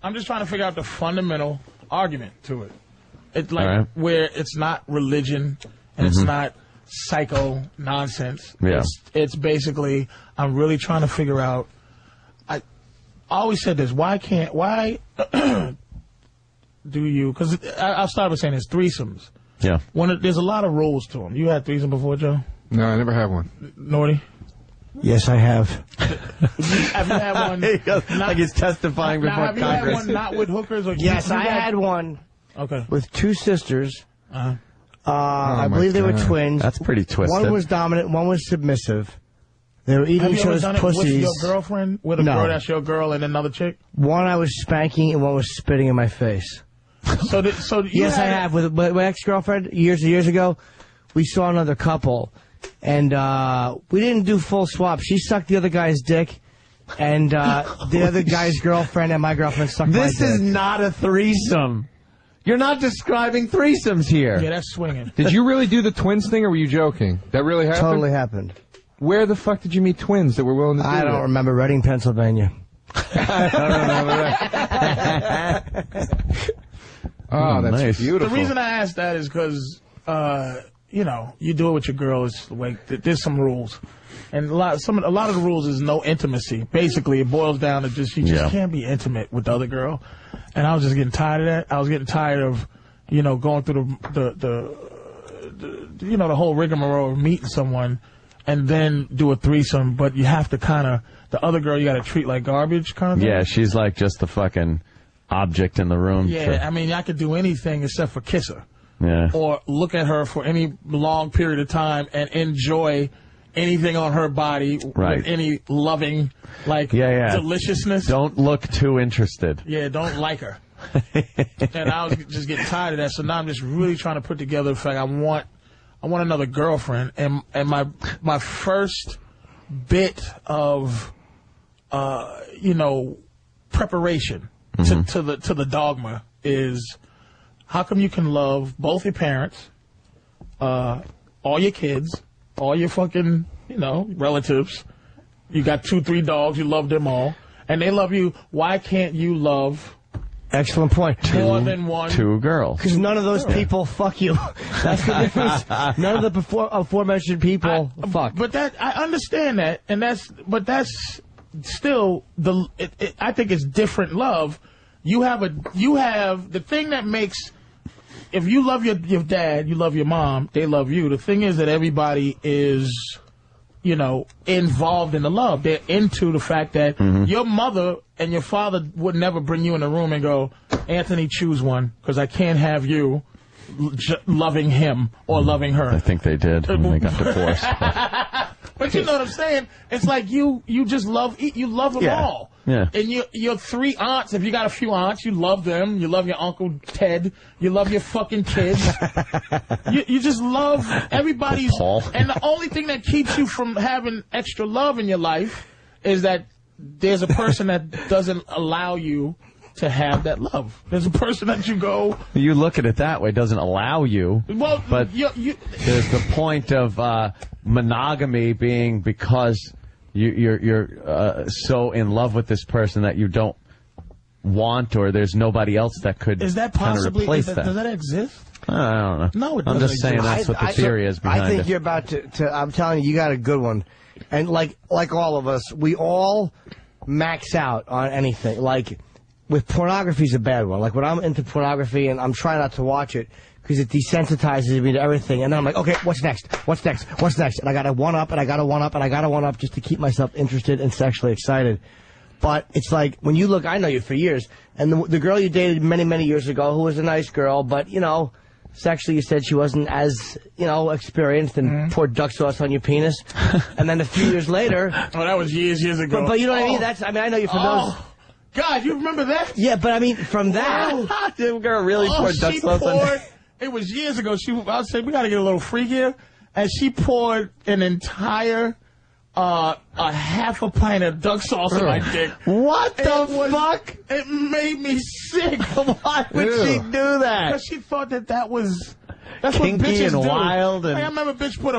I'm just trying to figure out the fundamental argument to it. It's like where it's not religion and it's not psycho nonsense. Yeah. It's basically, I'm really trying to figure out. I always said this. Why do you? Because I'll start by saying there's threesomes. Yeah. There's a lot of rules to them. You had threesome before, Joe? No, I never had one. Norty? Yes, I have. Have you had one? Like he's testifying before Have Congress. you had one not with hookers? Or Yes, I had one. Okay. With two sisters. Uh-huh. I believe they were twins. That's pretty twisted. One was dominant, one was submissive. They were eating each other's pussies. With your girlfriend? With a girl that's your girl and another chick? One I was spanking and one was spitting in my face. Yes, I have. With my ex-girlfriend, years ago, we saw another couple, and we didn't do full swap. She sucked the other guy's dick, and the other guy's girlfriend and my girlfriend sucked my dick. This is not a threesome. You're not describing threesomes here. Yeah, that's swinging. Did you really do the twins thing, or were you joking? That really happened? Totally happened. Where the fuck did you meet twins that were willing to do that? I don't remember. Reading, Pennsylvania. I don't remember that. Oh, that's nice. beautiful. The reason I asked that is because, you know, you do it with your girl. It's like there's some rules, and a lot of the rules is no intimacy. Basically, it boils down to you just can't be intimate with the other girl. And I was just getting tired of that. I was getting tired of, you know, going through the whole rigmarole of meeting someone, and then do a threesome. But you have to the other girl you got to treat like garbage, kind of thing. Yeah, she's like just the fucking object in the room. Yeah, I mean, I could do anything except for kiss her. Yeah. Or look at her for any long period of time and enjoy anything on her body with any loving, deliciousness. Don't look too interested. Yeah, don't like her. And I was just getting tired of that, so now I'm just really trying to put together the fact I want another girlfriend, and my first bit of preparation to the dogma is, how come you can love both your parents, all your kids, all your fucking, relatives. You got 2-3 dogs, you love them all, and they love you. Why can't you love... Excellent point. More than one. 2 girls. Because none of those people fuck you. That's the difference. None of the aforementioned people fuck. But I understand that, but that's still I think it's different love. You have the thing that makes, if you love your dad, you love your mom, they love you. The thing is that everybody is, involved in the love. They're into the fact that your mother and your father would never bring you in the room and go, Anthony, choose one, because I can't have you loving him or loving her. I think they did when they got divorced. But you know what I'm saying? It's like you just love them all. Yeah. And your 3 aunts, if you got a few aunts, you love them. You love your Uncle Ted. You love your fucking kids. you just love everybody's. Paul. And the only thing that keeps you from having extra love in your life is that there's a person that doesn't allow you to have that love. There's a person that you go... You look at it that way, doesn't allow you. Well, but there's the point of monogamy being because you're so in love with this person that you don't want, or there's nobody else that could Is that possibly... replace that. Does that exist? I don't know. No, it doesn't. I'm just saying that's what the theory is behind it. I think you're about to... I'm telling you, you got a good one. And like all of us, we all max out on anything. Like... With pornography's a bad one. Like when I'm into pornography and I'm trying not to watch it because it desensitizes me to everything, and then I'm like, okay, what's next? What's next? What's next? And I got to one up, and I got to one up, and I got to one up just to keep myself interested and sexually excited. But it's like when you look, I know you for years, and the girl you dated many, many years ago, who was a nice girl, but sexually you said she wasn't as experienced, and poured duck sauce on your penis, and then a few years later, that was years ago. But you know what I mean? I know you for those. God, you remember that? Yeah, but I mean, from that... The girl really poured duck sauce on... It was years ago. I said, we got to get a little freak here. And she poured an entire, a half a pint of duck sauce on my dick. What the fuck? It made me sick. Why would she do that? Because she thought that's kinky what bitches and do. wild. And... I remember bitch put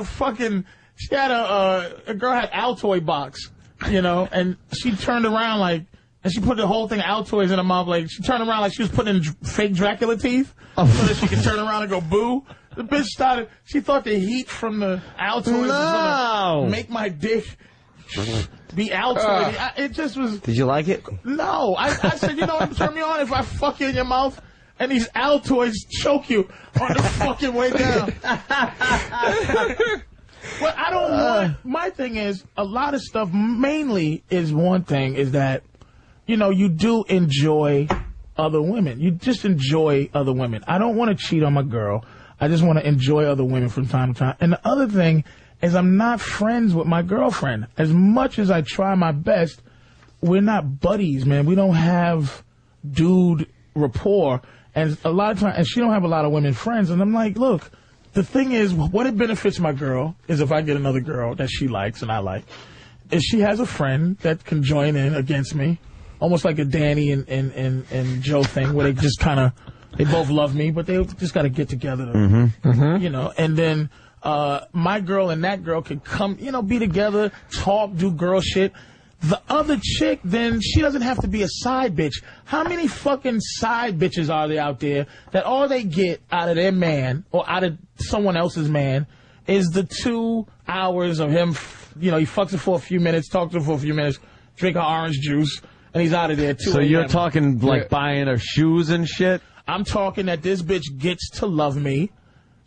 she had a girl had Altoid box, and she turned around like, And she put the whole thing of Altoids in her mouth. Like, she turned around like she was putting in fake Dracula teeth so that she could turn around and go boo. The bitch started, she thought the heat from the Altoids was going to make my dick be Altoid. It just was... Did you like it? No. I said, you know what, turn me on if I fuck you in your mouth and these Altoids choke you on the fucking way down. Well, I don't want... My thing is, a lot of stuff, mainly is one thing, is that, you know, you do enjoy other women. You just enjoy other women. I don't want to cheat on my girl. I just want to enjoy other women from time to time. And the other thing is I'm not friends with my girlfriend. As much as I try my best, we're not buddies, man. We don't have dude rapport. And a lot of times, and she don't have a lot of women friends. And I'm like, look, the thing is, what it benefits my girl is if I get another girl that she likes and I like, is she has a friend that can join in against me. Almost like a Danny and Joe thing, where they just kind of, they both love me, but they just got to get together, to, you know. And then my girl and that girl can come, you know, be together, talk, do girl shit. The other chick, then she doesn't have to be a side bitch. How many fucking side bitches are there out there that all they get out of their man or out of someone else's man is the 2 hours of him, you know, he fucks her for a few minutes, talks to her for a few minutes, drink her orange juice, and he's out of there too. So you're talking like buying her shoes and shit? I'm talking that this bitch gets to love me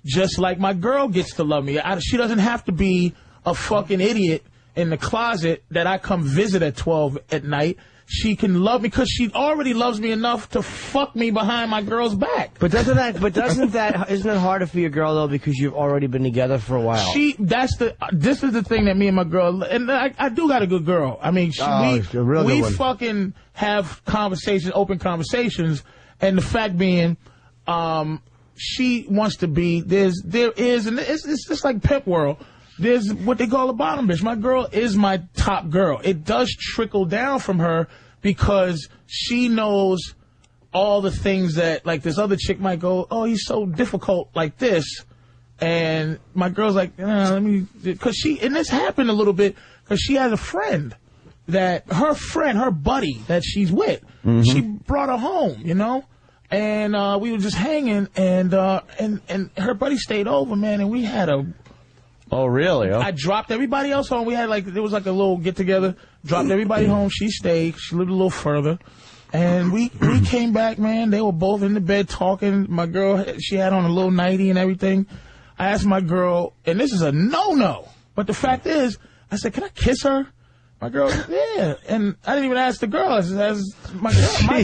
just like my girl gets to love me. She doesn't have to be a fucking idiot in the closet that I come visit at 12 at night. She can love me because she already loves me enough to fuck me behind my girl's back. But isn't it harder for your girl though because you've already been together for a while? This is the thing that me and my girl, and I do got a good girl. I mean, we fucking have conversations, open conversations, and the fact being, she wants to be, there is, and it's just like Pimp World. There's what they call a bottom bitch. My girl is my top girl. It does trickle down from her because she knows all the things that, like, this other chick might go, oh, he's so difficult like this. And my girl's like, let me, because and this happened a little bit because she has a friend that, her buddy that she's with, she brought her home, you know? And we were just hanging, and her buddy stayed over, man, and we had a... Oh, really? Oh. I dropped everybody else home. We had there was like a little get-together. Dropped everybody home. She stayed. She lived a little further. And we came back, man. They were both in the bed talking. My girl, she had on a little nightie and everything. I asked my girl, and this is a no-no, but the fact is, I said, can I kiss her? My girl, yeah. And I didn't even ask the girl. I asked my girl. My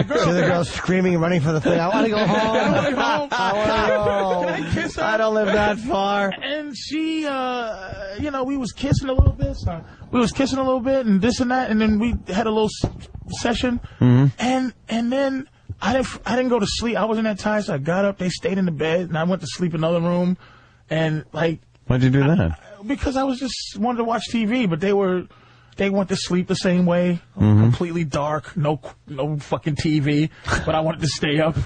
girl. So the girl's screaming and running for the thing. I want to go home. I want to go home. I want to go home. Can I kiss her? I don't live that far. And she, you know, we was kissing a little bit. So we was kissing a little bit and this and that. And then we had a little session. And then I didn't go to sleep. I wasn't that tired, so I got up. They stayed in the bed, and I went to sleep in another room. And, like... Why'd you do that? Because I was just wanted to watch TV, but they went to sleep the same way, completely dark, no fucking TV, but I wanted to stay up,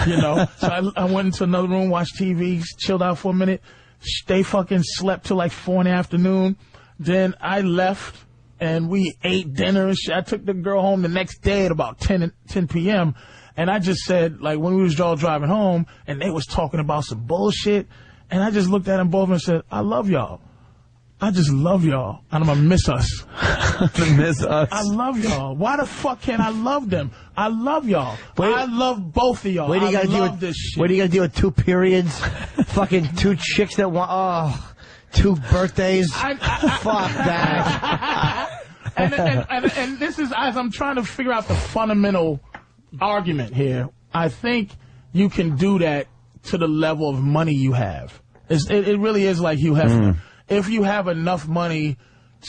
you know. So I went into another room, watched TV, chilled out for a minute. They fucking slept till like 4 in the afternoon. Then I left and we ate dinner and shit. I took the girl home the next day at about 10 p.m. And I just said, like, when we was all driving home and they was talking about some bullshit, and I just looked at them both and said, I love y'all. I just love y'all, and I'm gonna miss us. Miss us. I love y'all. Why the fuck can't I love them? I love y'all. I love both of y'all. I love this shit. What are you gonna do with 2 periods? Fucking 2 chicks that want 2 birthdays. Fuck that. and this is as I'm trying to figure out the fundamental argument here. I think you can do that to the level of money you have. It really is like Hugh Hefner. If you have enough money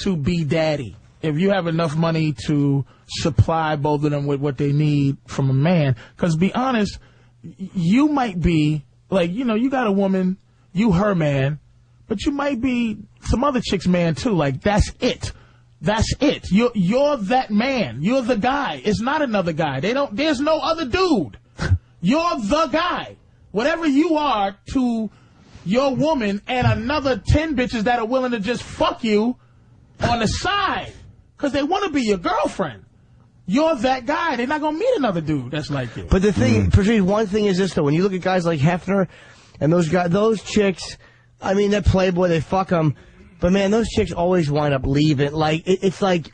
to be daddy, if you have enough money to supply both of them with what they need from a man, because be honest, you might be, like, you know, you got a woman, you her man, but you might be some other chick's man too. Like, that's it. That's it. You're that man. You're the guy. It's not another guy. There's no other dude. You're the guy. Whatever you are to your woman and another 10 bitches that are willing to just fuck you on the side because they want to be your girlfriend. you're that guy. They're not gonna meet another dude that's like you. But the thing, Patrice, one thing is this though: when you look at guys like Hefner and those guys, those chicks, I mean, they're Playboy, they fuck them, but man, those chicks always wind up leaving. Like it's like.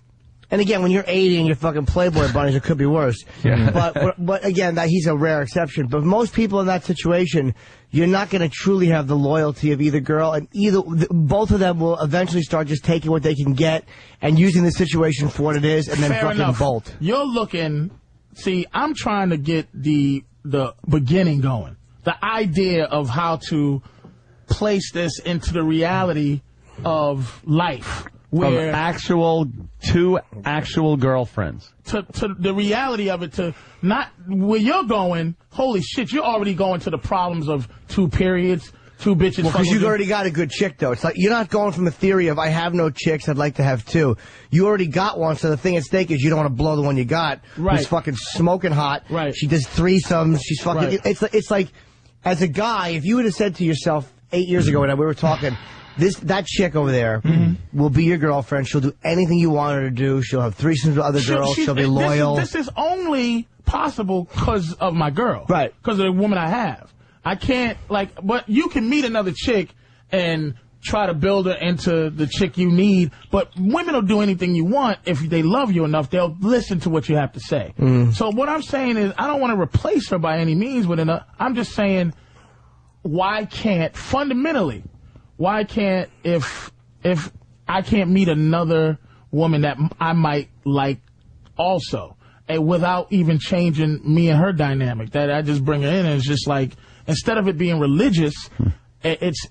And again, when you're 80 and you're fucking Playboy bunnies, it could be worse. Yeah. But again, he's a rare exception. But most people in that situation, you're not going to truly have the loyalty of either girl, and both of them will eventually start just taking what they can get and using the situation for what it is, and then Fair fucking enough. bolt. You're looking. See, I'm trying to get the beginning going, the idea of how to place this into the reality of life. Where two actual girlfriends. To the reality of it, to not where you're going, holy shit, you're already going to the problems of 2 periods, 2 bitches. Well, because you've already got a good chick, though. It's like you're not going from the theory of I have no chicks, I'd like to have 2. You already got one, so the thing at stake is you don't want to blow the one you got. Right. Who's fucking smoking hot. Right. She does threesomes. She's fucking. Right. It's like, as a guy, if you would have said to yourself 8 years ago when we were talking. That chick over there will be your girlfriend. She'll do anything you want her to do. She'll have threesomes with other girls. She'll be loyal. This is only possible because of my girl. Right. Because of the woman I have. I can't, but you can meet another chick and try to build her into the chick you need. But women will do anything you want. If they love you enough, they'll listen to what you have to say. So what I'm saying is, I don't want to replace her by any means with another. I'm just saying, why can't, fundamentally, why can't, if I can't meet another woman that I might like also, and without even changing me and her dynamic, that I just bring her in and it's just like, instead of it being religious, it's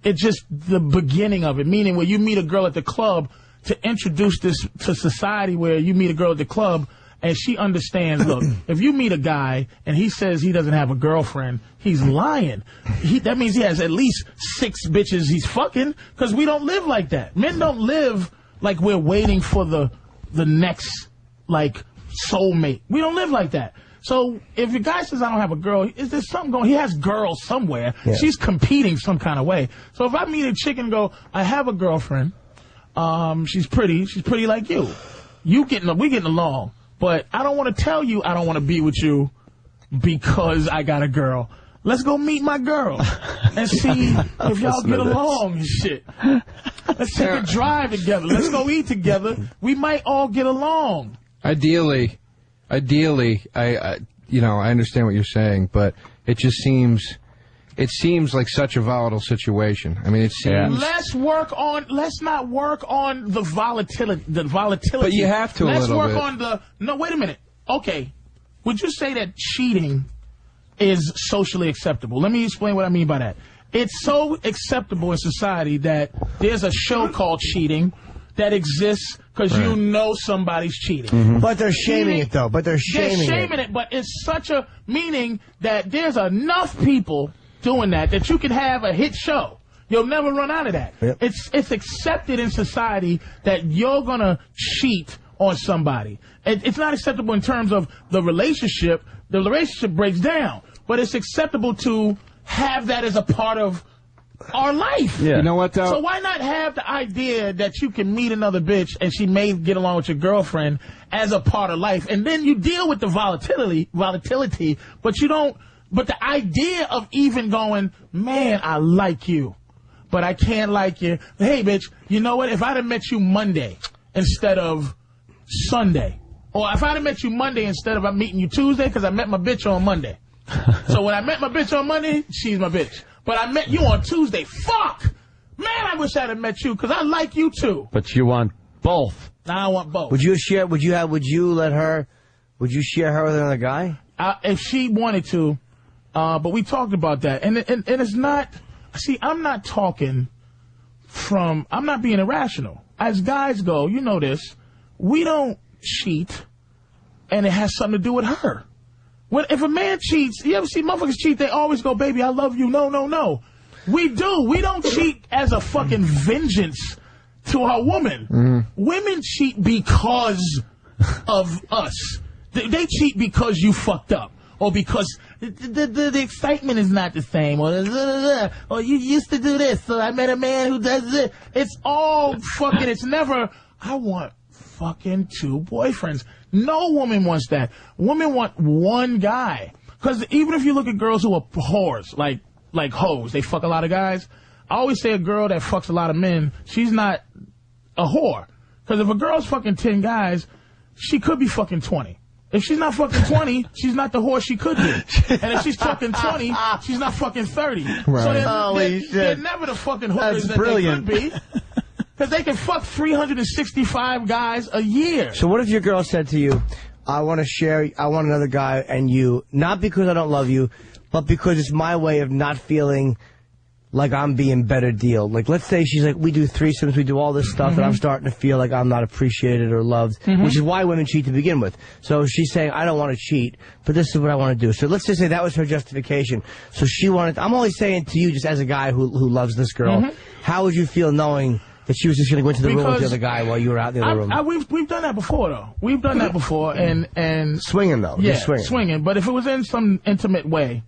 just the beginning of it, meaning where you meet a girl at the club to introduce this to society, where you meet a girl at the club and she understands, look, if you meet a guy and he says he doesn't have a girlfriend, he's lying. That means he has at least 6 bitches he's fucking, because we don't live like that. Men don't live like we're waiting for the next, soulmate. We don't live like that. So if a guy says, I don't have a girl, is there something going? He has girls somewhere. Yeah. She's competing some kind of way. So if I meet a chick and go, I have a girlfriend, she's pretty like you. We getting along. But I don't want to tell you I don't want to be with you because I got a girl. Let's go meet my girl and see if y'all get along and shit. Let's take a drive together. Let's go eat together. We might all get along. Ideally, I understand what you're saying, but it just seems like such a volatile situation. I mean, it seems. Let's not work on the volatility. But you have to. Let's work on no, wait a minute. Okay. Would you say that cheating is socially acceptable? Let me explain what I mean by that. It's so acceptable in society that there's a show called Cheating that exists because you know somebody's cheating. But they're shaming it, though. They're shaming it. But it's such a meaning that there's enough people doing that you can have a hit show. You'll never run out of that. Yep. It's accepted in society that you're gonna cheat on somebody. It's not acceptable in terms of the relationship. The relationship breaks down, but it's acceptable to have that as a part of our life. Yeah. You know what, though? So why not have the idea that you can meet another bitch and she may get along with your girlfriend as a part of life, and then you deal with the volatility, but you don't. But the idea of even going, man, I like you, but I can't like you. Hey, bitch, you know what? If I'd have met you Monday instead of Sunday, or if I'd have met you Monday instead of I'm meeting you Tuesday, because I met my bitch on Monday. So when I met my bitch on Monday, she's my bitch. But I met you on Tuesday. Fuck! Man, I wish I'd have met you, because I like you too. But you want both. I want both. Would you share her with another guy? If she wanted to. But we talked about that, and it's not. See, I'm not being irrational. As guys go, you know this. We don't cheat, and it has something to do with her. If a man cheats, you ever see motherfuckers cheat? They always go, "Baby, I love you." No. We do. We don't cheat as a fucking vengeance to our woman. Women cheat because of us. They cheat because you fucked up. Or because the excitement is not the same, or you used to do this, so I met a man who does this. It's all fucking, it's never, I want fucking 2 boyfriends. No woman wants that. Women want one guy. Because even if you look at girls who are whores, like hoes, they fuck a lot of guys. I always say a girl that fucks a lot of men, she's not a whore. Because if a girl's fucking 10 guys, she could be fucking 20. If she's not fucking 20, she's not the whore she could be. And if she's fucking 20, she's not fucking 30. Right. So they're never the fucking whores that brilliant. they could be. Because they can fuck 365 guys a year. So what if your girl said to you, I want another guy and you, not because I don't love you, but because it's my way of not feeling like I'm being better deal. Like, let's say she's like, we do threesomes, we do all this stuff, and I'm starting to feel like I'm not appreciated or loved, which is why women cheat to begin with. So she's saying, I don't want to cheat, but this is what I want to do. So let's just say that was her justification. So she wanted, I'm only saying to you, just as a guy who loves this girl, how would you feel knowing that she was just going to go into the room with the other guy while you were out in the other room? We've done that before, though. We've done that before, and swinging, though. Yeah, Just swinging. But if it was in some intimate way,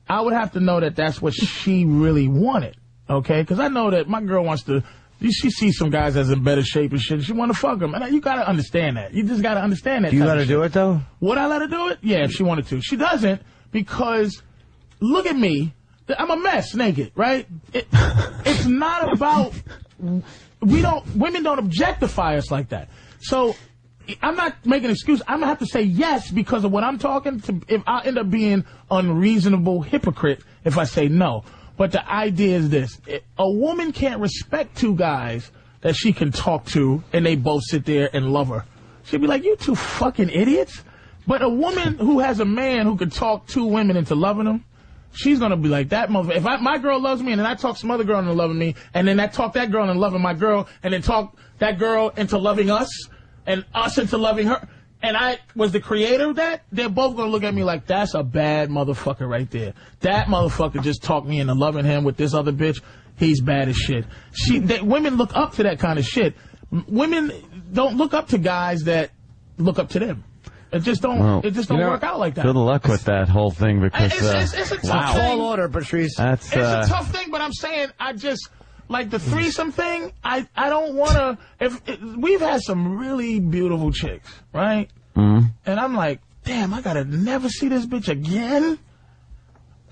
I would have to know that that's what she really wanted, okay? Because I know that my girl wants to, she sees some guys that's in better shape and shit, she want to fuck them. And you got to understand that. You just got to understand that. Do you let her do it, though? Would I let her do it? Yeah, if she wanted to. She doesn't, because look at me. I'm a mess naked, right? It's not about, women don't objectify us like that. So I'm not making an excuse. I'm going to have to say yes because of what I'm talking to. If I end up being unreasonable hypocrite if I say no. But the idea is this. A woman can't respect two guys that she can talk to and they both sit there and love her. She'd be like, you two fucking idiots. But a woman who has a man who can talk two women into loving them, she's going to be like, that motherfucker. If my girl loves me and then I talk some other girl into loving me and then I talk that girl into loving my girl and then talk that girl into loving us, and us into loving her, and I was the creator of that, they're both going to look at me like, that's a bad motherfucker right there. That motherfucker just talked me into loving him with this other bitch. He's bad as shit. Women look up to that kind of shit. Women don't look up to guys that look up to them. It just don't work out like that. Good luck with that whole thing because it's a tough thing. Tall order, Patrice. It's a tough thing, but I'm saying like the threesome thing, I don't want to. We've had some really beautiful chicks, right? And I'm like, damn, I gotta never see this bitch again.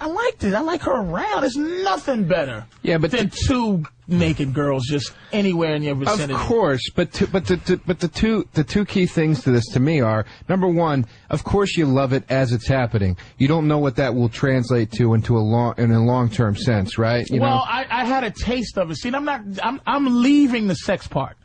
I liked it. I like her around. There's nothing better than two naked girls just anywhere in your vicinity. Of course, but the two key things to this to me are, number one, of course you love it as it's happening. You don't know what that will translate to in a long-term sense, right? You know? I had a taste of it. See, I'm leaving the sex part.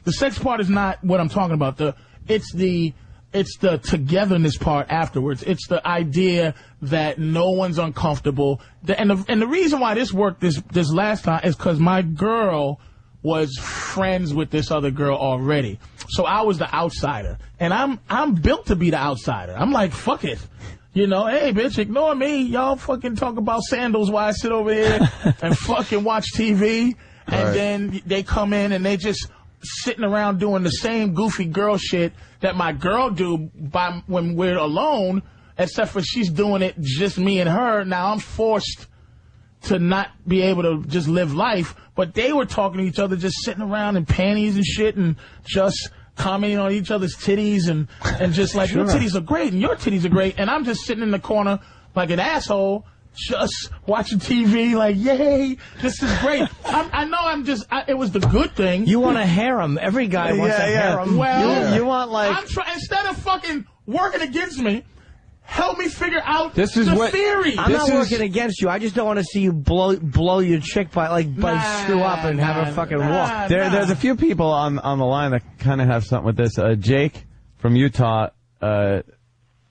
The sex part is not what I'm talking about. It's the togetherness part afterwards. It's the idea that no one's uncomfortable. And the reason why this worked this last time is because my girl was friends with this other girl already. So I was the outsider. And I'm built to be the outsider. I'm like, fuck it. You know, hey, bitch, ignore me. Y'all fucking talk about sandals while I sit over here and fucking watch TV. And then they come in and they just sitting around doing the same goofy girl shit that my girl do when we're alone, except for she's doing it just me and her. Now I'm forced to not be able to just live life, but they were talking to each other, just sitting around in panties and shit and just commenting on each other's titties and just like, your titties are great and your titties are great. And I'm just sitting in the corner like an asshole, just watching TV, like, yay, this is great. I know it was the good thing. You want a harem. Every guy wants a harem. Well, you want like... instead of fucking working against me, help me figure out the theory. I'm not working against you. I just don't want to see you blow your chick by screw up and have her fucking walk. There's a few people on the line that kind of have something with this. Jake from Utah.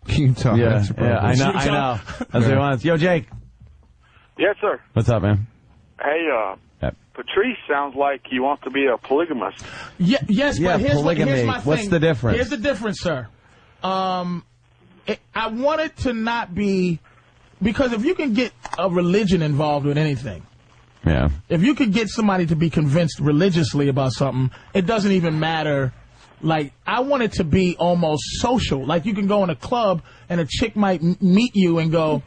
Utah. Yeah, I know. That's what he wants. Yo, Jake. Yes, sir. What's up, man? Hey, Patrice sounds like he wants to be a polygamist. Yes, but here's my thing. What's the difference? Here's the difference, sir. I want it to not be, because if you can get a religion involved with anything, if you could get somebody to be convinced religiously about something, it doesn't even matter. Like, I want it to be almost social. Like, you can go in a club and a chick might meet you and go,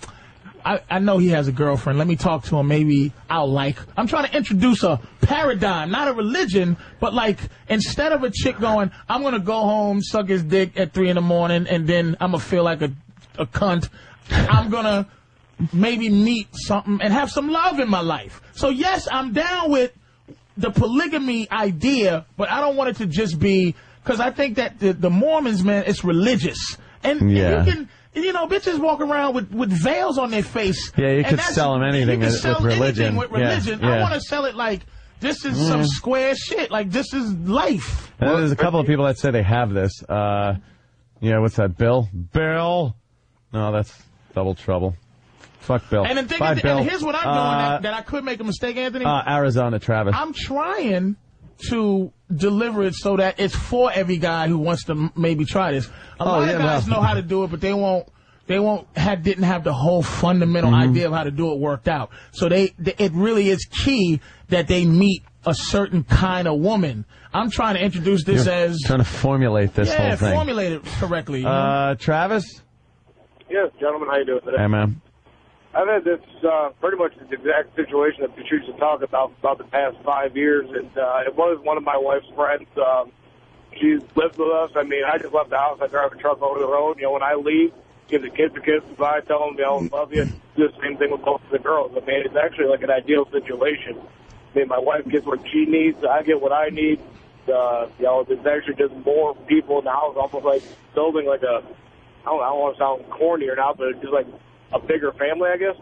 I know he has a girlfriend. Let me talk to him. Maybe I'll like. I'm trying to introduce a paradigm, not a religion, but like instead of a chick going, I'm going to go home, suck his dick at 3 in the morning, and then I'm going to feel like a cunt. I'm going to maybe meet something and have some love in my life. So, yes, I'm down with the polygamy idea, but I don't want it to just be, because I think that the Mormons, man, it's religious. And you can... You know, bitches walk around with veils on their face. Yeah, you could sell them anything with religion. Yeah. I want to sell it like this is some square shit. Like this is life. And there's a couple of people that say they have this. What's that, Bill? Bill? No, that's double trouble. Fuck Bill. And, Bill. And here's what I'm doing that I could make a mistake, Anthony. Arizona, Travis. I'm trying to deliver it so that it's for every guy who wants to maybe try this. A lot of guys know how to do it, but they didn't have the whole fundamental idea of how to do it worked out. So it really is key that they meet a certain kind of woman. I'm trying to introduce this as trying to formulate this whole thing. Yeah, formulate it correctly. You know? Travis? Yes, gentlemen, how you doing today? Hey, man. I've had this pretty much the exact situation that Patrice talked about the past 5 years, and it was one of my wife's friends. She's lived with us. I mean, I just left the house. I drive a truck over the road. You know, when I leave, give the kids a kiss goodbye, tell them, love you. Do the same thing with both of the girls. I mean, it's actually like an ideal situation. I mean, my wife gets what she needs. I get what I need. There's actually just more people in the house, almost like building like a, I don't want to sound corny or not, but it's just like a bigger family, I guess.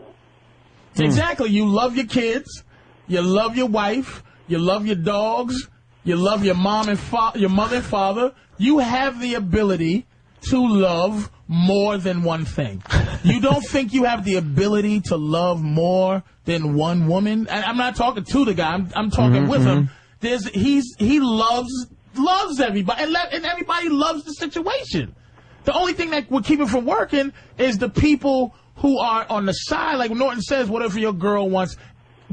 Exactly. You love your kids. You love your wife. You love your dogs. You love your mom and your mother and father. You have the ability to love more than one thing. You don't think you have the ability to love more than one woman? And I'm not talking to the guy. I'm talking with him. He loves everybody, and everybody loves the situation. The only thing that would keep it from working is the people who are on the side. Like Norton says, what if your girl wants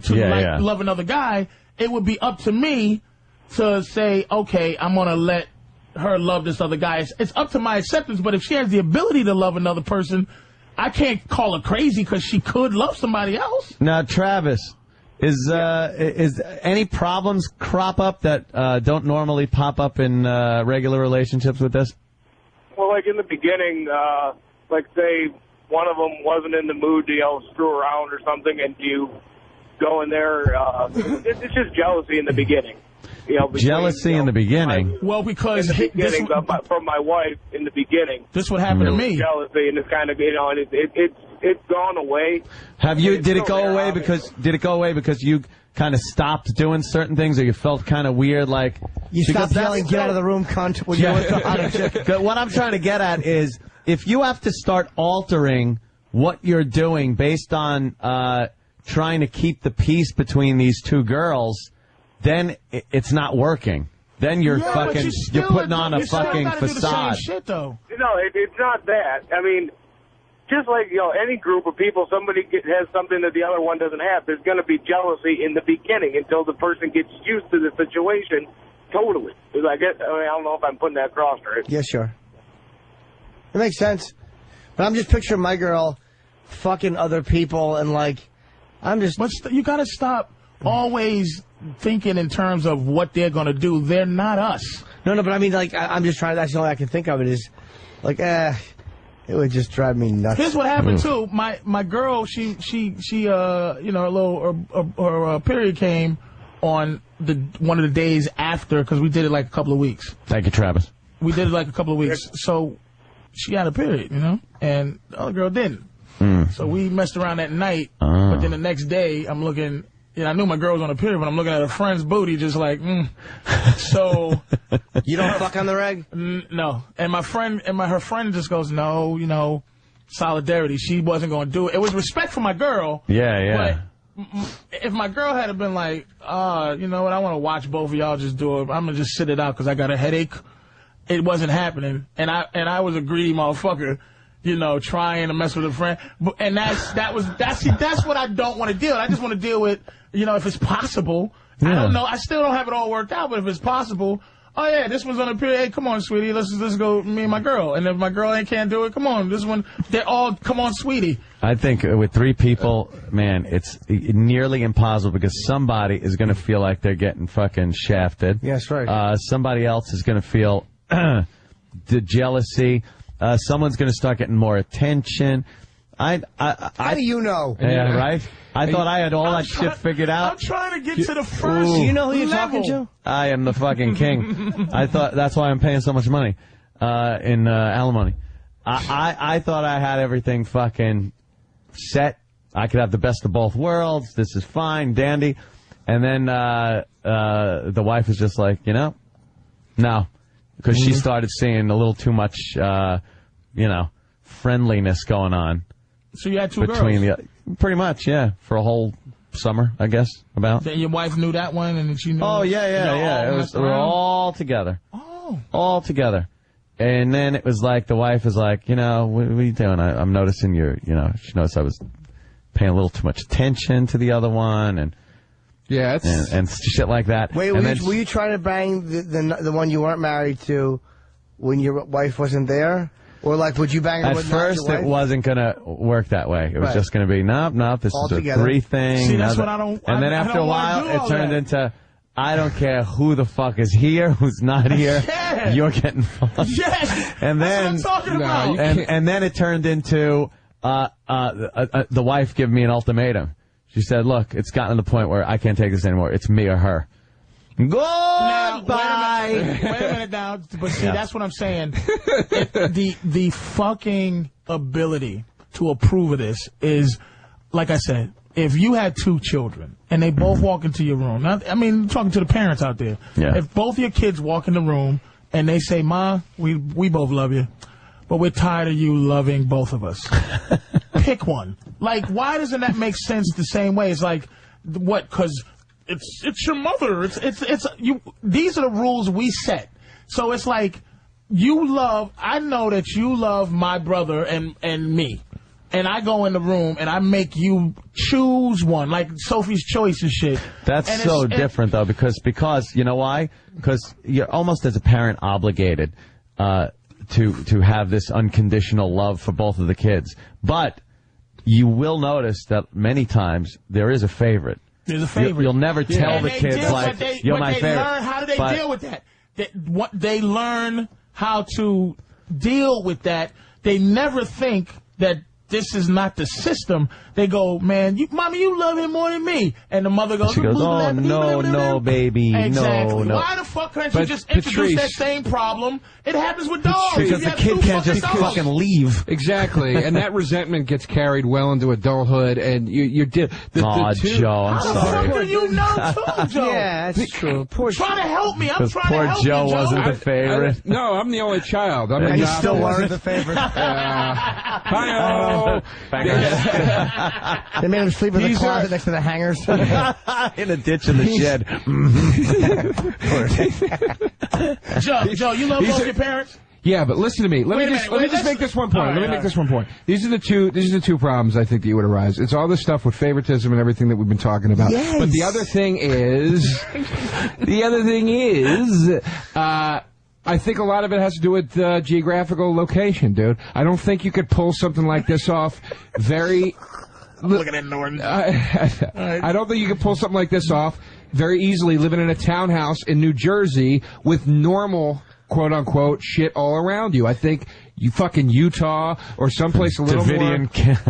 to love another guy? It would be up to me to say, okay, I'm going to let her love this other guy. It's up to my acceptance, but if she has the ability to love another person, I can't call her crazy because she could love somebody else. Now, Travis, is any problems crop up that don't normally pop up in regular relationships with this? Well, like in the beginning, like say one of them wasn't in the mood to screw around or something, and you go in there, it's just jealousy in the beginning. Jealousy in the beginning? Well, because in the beginning, from my wife in the beginning. This would happen to me. Jealousy, and it's kind of, and it's gone away. Did it go away because you kind of stopped doing certain things, or you felt kind of weird, like you stopped yelling, "Get out of the room, cunt"? When you went to what I'm trying to get at is, if you have to start altering what you're doing based on trying to keep the peace between these two girls, then it's not working. Then you're you're putting on a fucking facade. Shit, though. No, it's not that. I mean, just like, any group of people, somebody has something that the other one doesn't have. There's going to be jealousy in the beginning until the person gets used to the situation totally. I don't know if I'm putting that across right. Yeah, sure. It makes sense. But I'm just picturing my girl fucking other people and, I'm just... You got to stop always thinking in terms of what they're going to do. They're not us. No, but I mean, I'm just trying... That's the only way I can think of it is, it would just drive me nuts. Here's what happened too. My girl, she her period came on one of the days after, because we did it like a couple of weeks. Thank you, Travis. We did it like a couple of weeks. So she had a period, and the other girl didn't. So we messed around that night. But then the next day, I'm looking. I knew my girl was on a period, but I'm looking at her friend's booty, just like, So you don't fuck on the reg? No. And her friend just goes, no, solidarity. She wasn't going to do it. It was respect for my girl. Yeah. But if my girl had been like, you know what, I want to watch both of y'all just do it. I'm going to just sit it out because I got a headache. It wasn't happening. And I was a greedy motherfucker. Trying to mess with a friend. And that's what I don't want to deal with. I just want to deal with, if it's possible. I don't know. I still don't have it all worked out, but if it's possible, oh yeah, this one's on a period. Hey, come on, sweetie, let's go, me and my girl. And if my girl can't do it, come on, this one, they're all, come on, sweetie. I think with 3 people, man, it's nearly impossible because somebody is going to feel like they're getting fucking shafted. Yes, right. Somebody else is going to feel the jealousy. Someone's going to start getting more attention. How do you know? Yeah, right? I thought I had all that shit figured out. I'm trying to get to the first. Do you know who you're level. talking to? I am the fucking king. I thought that's why I'm paying so much money in alimony. I thought I had everything fucking set. I could have the best of both worlds. This is fine, dandy. And then the wife is just like, no. Because she started seeing a little too much, friendliness going on. So you had 2 between girls? Pretty much, yeah. For a whole summer, I guess, about. Then your wife knew that one, and then she knew. Oh, yeah. It was all together. Oh. All together. And then it was like, the wife was like, what are you doing? I'm noticing she noticed I was paying a little too much attention to the other one, and shit like that. Wait, were you trying to bang the one you weren't married to when your wife wasn't there? Or like, would you bang her At with first, it wasn't going to work that way. It was just going to be, nope, this all is together. a 3 thing. See, that's what I don't. And then after a while, it turned into, I don't care who the fuck is here, who's not here. Yeah. You're getting fucked. Yes. And then, that's what I'm talking about. And then it turned into the wife giving me an ultimatum. She said, look, it's gotten to the point where I can't take this anymore. It's me or her. Goodbye. Wait a minute now. But see, that's what I'm saying. The fucking ability to approve of this is, like I said, if you had 2 children and they both walk into your room, talking to the parents out there. Yeah. If both your kids walk in the room and they say, Ma, we both love you, but we're tired of you loving both of us. Pick one. Like, why doesn't that make sense the same way? It's like, what? Because it's your mother. It's you. These are the rules we set. So it's like, I know that you love my brother and me. And I go in the room and I make you choose one, like Sophie's Choice and shit. That's so different, though, because you know why? Because you're almost as a parent obligated to have this unconditional love for both of the kids. But you will notice that many times there is a favorite. There's a favorite. You'll never tell the kids, you're my favorite. How do they deal with that? They learn how to deal with that. They never think that this is not the system. They go, man, Mommy, you love him more than me. And the mother goes, she goes, oh, no, baby. Exactly. No. Why the fuck can't you just introduce that same problem? It happens with dogs. Because the kid can't just fucking leave. Exactly. And that resentment gets carried well into adulthood, and you're Joe, I'm sorry. How the fuck do you know too, Joe? Yeah, that's true. Trying to help me. I'm trying to poor help Joe you, Joe. wasn't the favorite. No, I'm the only child. And you still weren't the favorite. Hi-oh. They made him sleep in the closet next to the hangers. In a ditch in the shed. Joe, you love both your parents? Yeah, but listen to me. Let me just make this one point. This one point. These are the two problems I think that you would arise. It's all this stuff with favoritism and everything that we've been talking about. Yes. But the other thing is, I think a lot of it has to do with geographical location, dude. I don't think you could pull something like this off very... I'm looking at Norton. I don't think you could pull something like this off very easily living in a townhouse in New Jersey with normal, quote-unquote, shit all around you. I think you fucking Utah or someplace a little Davidian camp.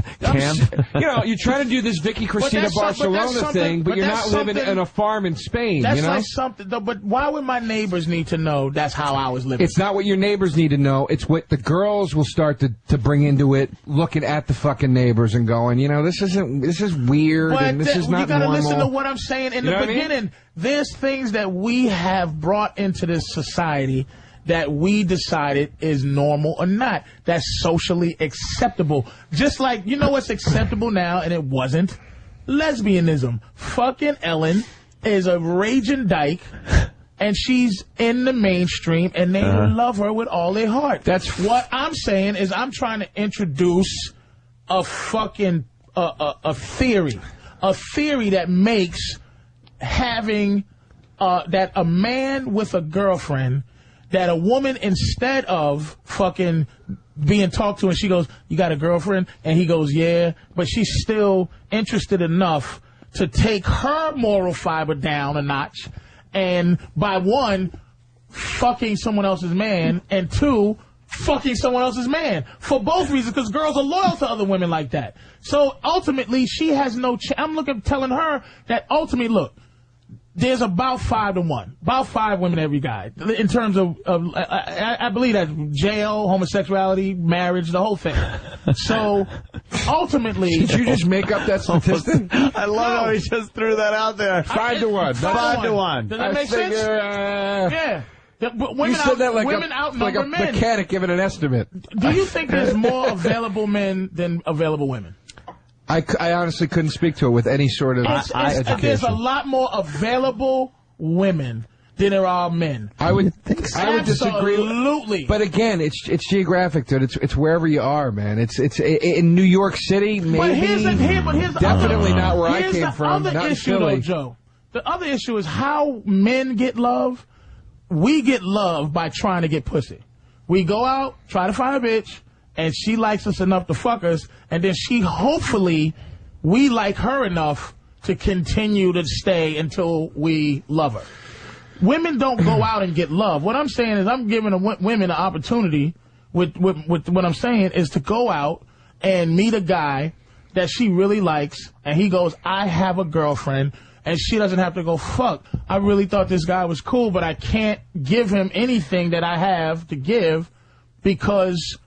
You know, you're trying to do this Vicky Cristina Barcelona thing, but you're not living in a farm in Spain, that's you know? like something, but why would my neighbors need to know that's how I was living? It's not what your neighbors need to know. It's what the girls will start to bring into it, looking at the fucking neighbors and going, you know, this is weird, and this is not normal. You gotta listen to what I'm saying in the beginning. There's things that we have brought into this society that we decided is normal or not. That's socially acceptable. Just like, you know what's acceptable now, and it wasn't? Lesbianism. Fucking Ellen is a raging dyke, and she's in the mainstream, and they love her with all their heart. That's what I'm saying is I'm trying to introduce a fucking a theory that makes having that a man with a girlfriend, that a woman, instead of fucking being talked to and she goes, you got a girlfriend? And he goes, yeah. But she's still interested enough to take her moral fiber down a notch. And by one, fucking someone else's man, and two, fucking someone else's man. For both reasons, because girls are loyal to other women like that. So ultimately, she has no I'm telling her that ultimately, look, there's about 5 to 1. About 5 women every guy. In terms of I believe that jail, homosexuality, marriage, the whole thing. So, ultimately... Did you just make up that statistic? I love how he just threw that out there. 5 to 1. 5 to 1. Does that make sense? Yeah. But women you said that like women outnumber like a men. mechanic giving an estimate. Do you think there's more available men than available women? I honestly couldn't speak to it with any sort of education. There's a lot more available women than there are men. I would disagree. Absolutely. But again, it's geographic, dude. It's wherever you are, man. It's in New York City, maybe. But here's definitely not where I came from. Here's the not other issue, in Philly. though, Joe. The other issue is how men get love. We get love by trying to get pussy. We go out, try to find a bitch, and she likes us enough to fuck us, and then we like her enough to continue to stay until we love her. Women don't go out and get love. What I'm saying is I'm giving women an opportunity with what I'm saying is to go out and meet a guy that she really likes, and he goes, I have a girlfriend, and she doesn't have to go, fuck, I really thought this guy was cool, but I can't give him anything that I have to give because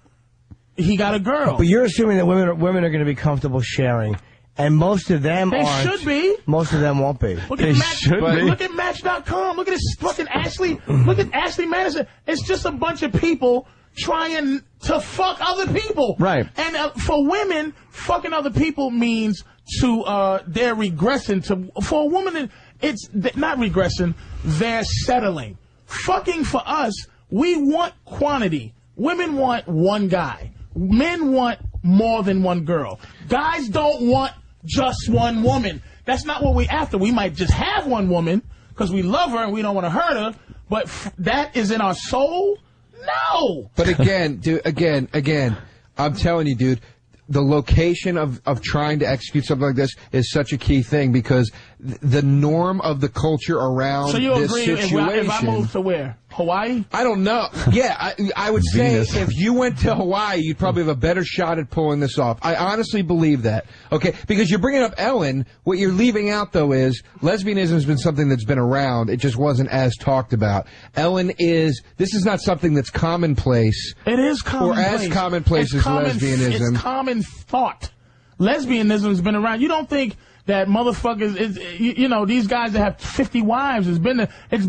he got a girl. But you're assuming that women are going to be comfortable sharing, and most of them aren't. They should be. Most of them won't be. Look at Match.com. Look at this fucking Ashley. Look at Ashley Madison. It's just a bunch of people trying to fuck other people. Right. And for women, fucking other people means they're regressing. For a woman, it's not regressing. They're settling. Fucking for us, we want quantity. Women want one guy. Men want more than one girl. Guys don't want just one woman. That's not what we're after. We might just have one woman because we love her and we don't want to hurt her, but that is in our soul? No! But again, dude, again, I'm telling you, dude, the location of trying to execute something like this is such a key thing because the norm of the culture around so you this agree situation... if I move to where? Hawaii? I don't know. Yeah, I would say if you went to Hawaii, you'd probably have a better shot at pulling this off. I honestly believe that. Okay, because you're bringing up Ellen. What you're leaving out, though, is lesbianism has been something that's been around. It just wasn't as talked about. Ellen is... This is not something that's commonplace. It is commonplace. Or as commonplace as lesbianism. It's common thought. Lesbianism has been around. You don't think... that motherfuckers, these guys that have 50 wives,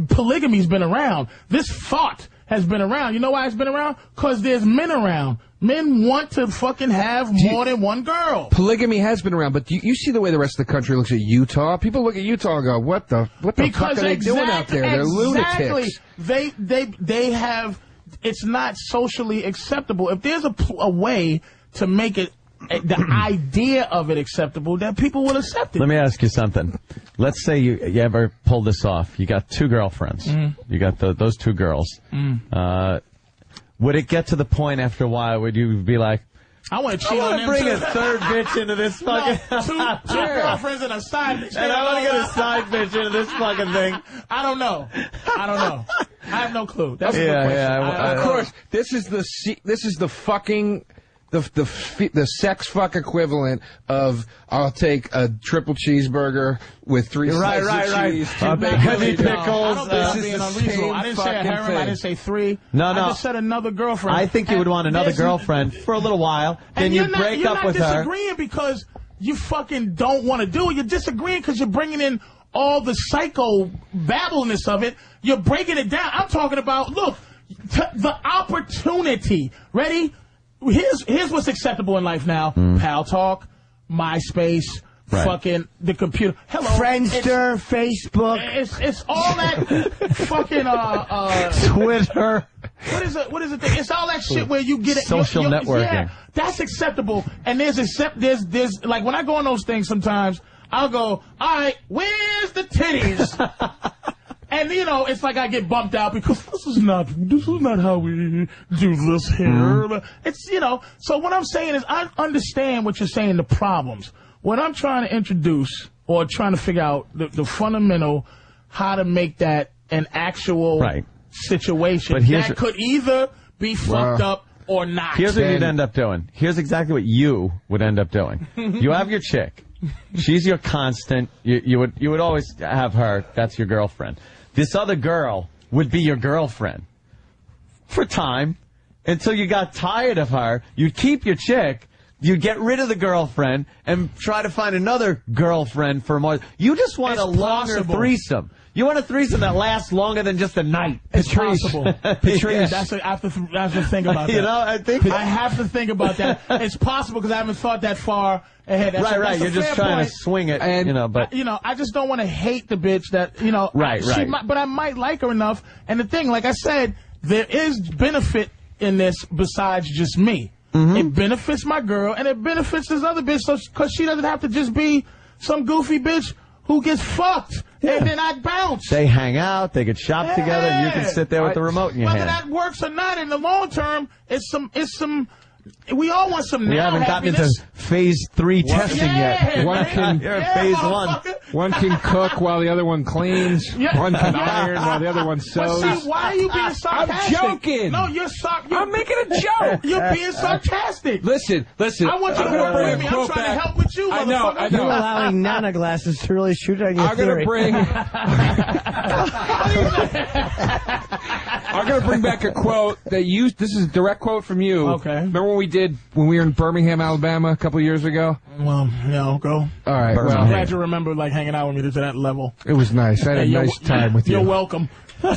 polygamy's been around. This thought has been around. You know why it's been around? Because there's men around. Men want to fucking have more than one girl. Polygamy has been around, but you see the way the rest of the country looks at Utah? People look at Utah and go, what the fuck are they doing out there? They're lunatics. They have, it's not socially acceptable. If there's a way to make it, the idea of it acceptable, that people will accept it. Let me ask you something. Let's say you ever pull this off. You got 2 girlfriends. You got those 2 girls. Would it get to the point after a while where you would be like, I want to cheat on them bring too. a third bitch into this fucking... No, two girlfriends and a side bitch. And I want to get a side bitch into this fucking thing. I don't know. I have no clue. That's a good question. Yeah, of course, this is the fucking... The sex fuck equivalent of I'll take a triple cheeseburger with 3 slices of cheese, 2 heavy pickles. This is being unreasonable. I didn't say a harem. I didn't say 3. No. I just said another girlfriend. I think you would want another girlfriend for a little while. Then you break up with her. You're not disagreeing because you fucking don't want to do it. You're disagreeing because you're bringing in all the psycho babbleness of it. You're breaking it down. I'm talking about, look, the opportunity. Ready? Here's what's acceptable in life now. Pal Talk, MySpace, fucking the computer. Hello. Friendster, Facebook. It's all that fucking Twitter. What is it? It's all that shit where you get it. Social networking. Yeah, that's acceptable. And there's like when I go on those things sometimes, I'll go, all right, where's the titties? And, you know, it's like I get bumped out because this is not how we do this here. It's, you know, so what I'm saying is I understand what you're saying, the problems. What I'm trying to introduce or trying to figure out the fundamental, how to make that an actual situation that could either be fucked up or not. Here's what you'd end up doing. Here's exactly what you would end up doing. You have your chick. She's your constant. You would always have her. That's your girlfriend. This other girl would be your girlfriend for time until you got tired of her. You'd keep your chick. You'd get rid of the girlfriend and try to find another girlfriend for more. You just want a longer threesome. You want a threesome that lasts longer than just a night. It's possible. Patrice, I have to think about that. You know, I have to think about that. It's possible because I haven't thought that far ahead. That's You're just trying to swing it, and, but I just don't want to hate the bitch that, but I might like her enough. And the thing, like I said, there is benefit in this besides just me. It benefits my girl, and it benefits this other bitch, because she doesn't have to just be some goofy bitch who gets fucked, and then I bounce. They hang out, they get shop together, and you can sit there with the remote in your hand. Whether that works or not, in the long term, it's some. We all want some. We haven't gotten into phase 3 testing yet. One can phase 1. One can cook while the other one cleans. One can iron while the other one sews. But see, why are you being sarcastic? I'm joking. No, I'm making a joke. You're being sarcastic. Listen. I want you to work with me. I'm trying to help with you, motherfucker. You're allowing Nana glasses to really shoot on your theory. I'm going to bring back a quote that this is a direct quote from you. Okay. Remember when we were in Birmingham, Alabama a couple of years ago? Well, go. All right. Well, I'm glad you remember hanging out with me to that level. It was nice. I had a nice time with you. You're welcome. You're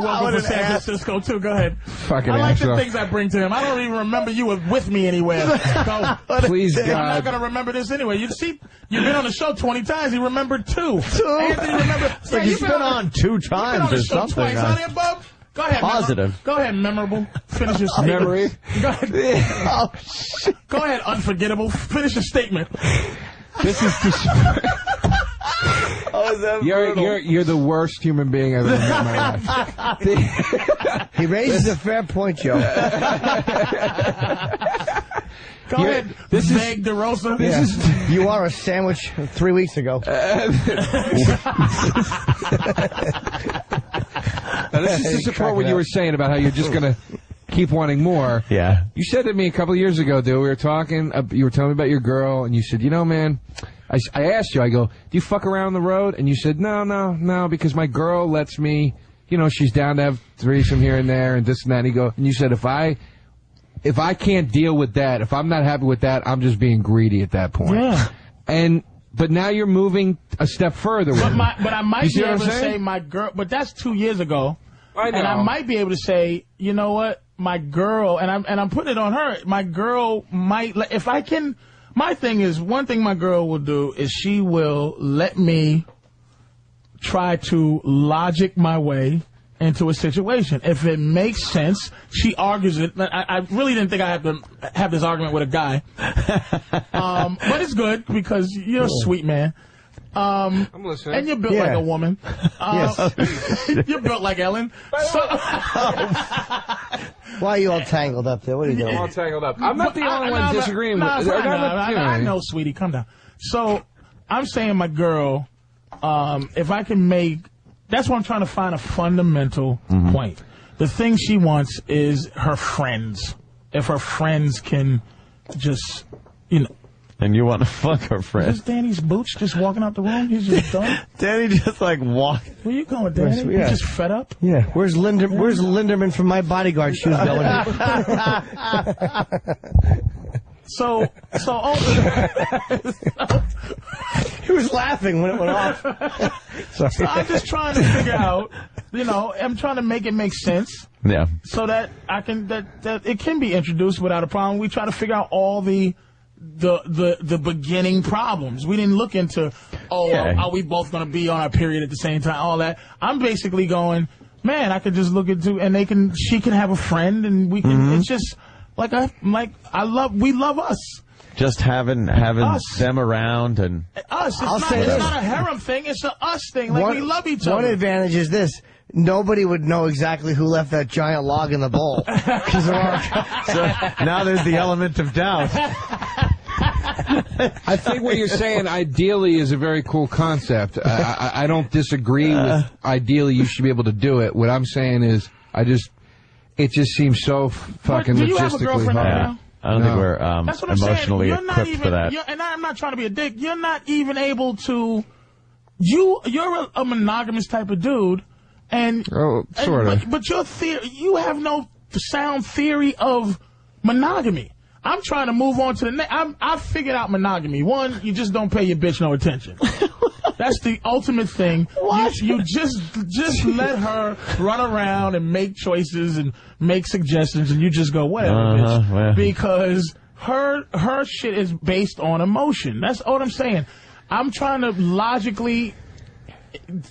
welcome for San Francisco, too. Go ahead. Fucking I like asshole. the things I bring to him. I don't even remember you were with me anywhere. Go. Please, God. I'm not going to remember this anyway. You see, you've been on the show 20 times. He remembered 2. Anthony remembered. Like he's been on 2 times or something. Twice, huh, Bub? Go ahead. Positive. Go ahead, memorable. Finish your statement. Memory. Go ahead. Shit. Go ahead, unforgettable. Finish your statement. This is you're the worst human being I've ever met in my life. He raises a fair point, Joe. Go ahead, this is DeRosa. You are a sandwich 3 weeks ago. Now, this is to support what you were saying about how you're just going to keep wanting more. Yeah. You said to me a couple of years ago, dude, we were talking, you were telling me about your girl, and you said, man, I asked you, I go, do you fuck around on the road? And you said, no, because my girl lets me, she's down to have threesome here and there and this and that. And you said, if I can't deal with that, if I'm not happy with that, I'm just being greedy at that point. Yeah. But now you're moving a step further. But I might be able to say my girl, but that's 2 years ago. I know. And I might be able to say, you know what, my girl, and I'm putting it on her. My girl might, if I can. My thing is, one thing my girl will do is she will let me try to logic my way into a situation. If it makes sense, she argues it. I really didn't think I had to have this argument with a guy. But it's good because you're a sweet man. I'm listening. And you're built like a woman. Yes. You're built like Ellen. Why are you all tangled up there? What are you doing? All tangled up. I'm not the only one disagreeing with you. I know, sweetie. Calm down. So, I'm saying my girl, if I can make... That's why I'm trying to find a fundamental point. The thing she wants is her friends. If her friends can just, And you want to fuck her friend. Is this Danny's boots just walking out the room? He's just done? Danny just walked. Where you going, Danny? You just fed up? Yeah. Where's Linderman from My Bodyguard shoes going? So he was laughing when it went off. So I'm just trying to figure out, I'm trying to make it make sense. Yeah. So that I can that it can be introduced without a problem. We try to figure out all the beginning problems. We didn't look into are we both going to be on our period at the same time? All that. I'm basically going, man, I could just look into she can have a friend and we can. It's just we love us. just having them around and us. It's not a harem thing. It's a us thing. Like, we love each other. One advantage is this. Nobody would know exactly who left that giant log in the bowl. So now there's the element of doubt. I think what you're saying, ideally, is a very cool concept. I don't disagree with ideally you should be able to do it. What I'm saying is, it just seems so fucking do you have a logistically girlfriend hard. right now? I don't think we're That's what I'm emotionally saying. equipped for that. And I'm not trying to be a dick. You're not even able to. You're a monogamous type of dude, and sort of. But your theory, you have no sound theory of monogamy. I'm trying to move on to the next. I've figured out monogamy. One, you just don't pay your bitch no attention. That's the ultimate thing. What? You just let her run around and make choices and make suggestions, and you just go, whatever, bitch. Well. Because her shit is based on emotion. That's all I'm saying. I'm trying to logically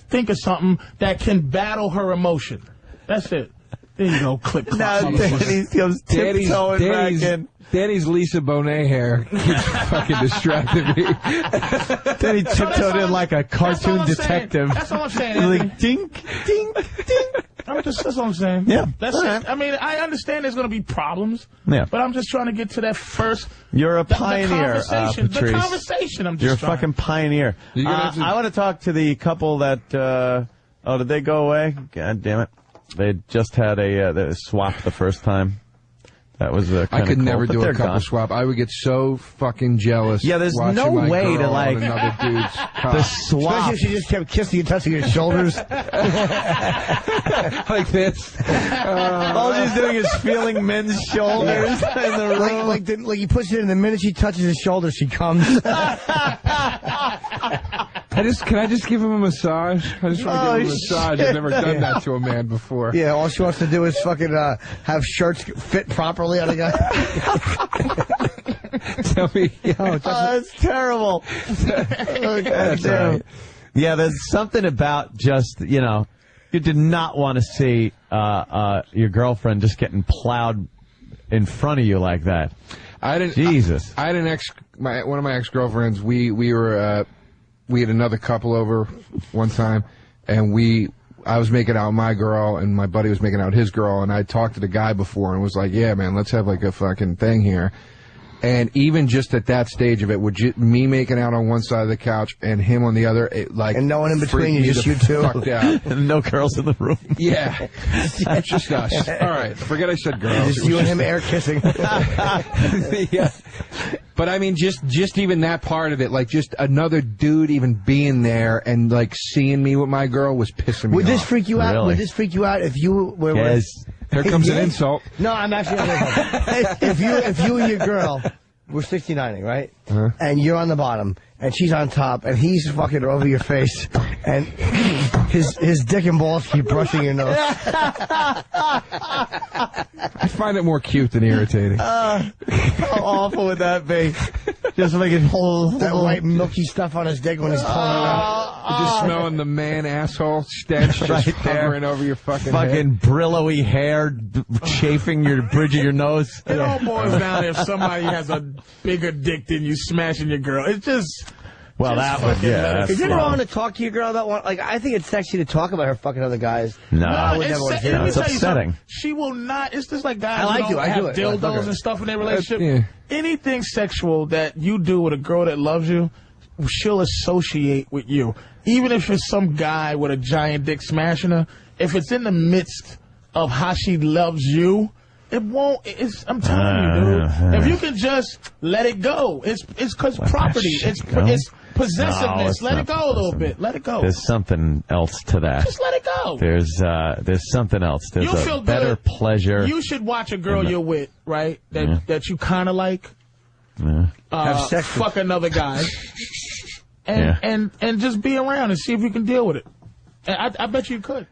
think of something that can battle her emotion. That's it. There you go. Click. Now Danny comes tiptoeing back in. Danny's Lisa Bonet hair keeps fucking distracting me. Danny tiptoed in like a cartoon detective. That's all I'm saying. Like, dink, dink, dink. That's all I'm saying. Yeah. That's it. I mean, I understand there's going to be problems. Yeah. But I'm just trying to get to that first. You're a pioneer, Patrice. The conversation. I'm just You're a trying. fucking pioneer. I want to talk to the couple that. Did they go away? God damn it! They just had they swapped the first time. That was I could never do a couple swap. I would get so fucking jealous. Yeah, there's no way to like another dude's cock. The swap. Especially if she just kept kissing and touching your shoulders. Like this. All she's doing is feeling men's shoulders in the room. Like you push it in, the minute she touches his shoulder, she comes. Can I just give him a massage? I just want to give him a massage. I've never done that to a man before. Yeah, all she wants to do is fucking have shirts fit properly on a guy. Tell me. That's terrible. That's right. Yeah, there's something about just, you did not want to see your girlfriend just getting plowed in front of you like that. Jesus. I had an one of my ex-girlfriends, we had another couple over one time, and I was making out my girl, and my buddy was making out his girl, and I talked to the guy before and was like, yeah, man, let's have like a fucking thing here. And even just at that stage of it, me making out on one side of the couch and him on the other, and no one in between, you just you two. And no girls in the room. Yeah, it's just us. All right, forget I said girls. Just you and him air kissing. Yeah. But I mean, just even that part of it, like just another dude even being there and like seeing me with my girl was pissing me off. Would this freak you out? Really? Would this freak you out if you were? Yes. Here comes an insult. No, I'm actually. If you and your girl were 69ing, right? And you're on the bottom, and she's on top, and he's fucking her over your face, and his dick and balls keep brushing your nose. I find it more cute than irritating. How awful would that be? Just making that white milky stuff on his dick when he's pulling it out. Just smelling the man asshole stench just hovering over your fucking head. Brillo-y hair chafing your bridge of your nose. It all boils down if somebody has a bigger dick than you smashing your girl. It's just. Well, that would, yeah. Is it wrong to talk to your girl about one? Like, I think it's sexy to talk about her fucking other guys. No, I would never want to do it's upsetting. She will not. It's just like guys I like who I have do it. dildos and stuff in their relationship. Yeah. Anything sexual that you do with a girl that loves you, she'll associate with you. Even if it's some guy with a giant dick smashing her, if it's in the midst of how she loves you, it won't. I'm telling you, dude. If you can just let it go, it's because property. It's possessiveness. No, let it go a little bit. Let it go. There's something else to that. Just let it go. There's something else. There's You'll feel better good. pleasure. You should watch a girl you're with, right? That you kind of like. Have sex fuck another guy. And just be around and see if you can deal with it. And I bet you could.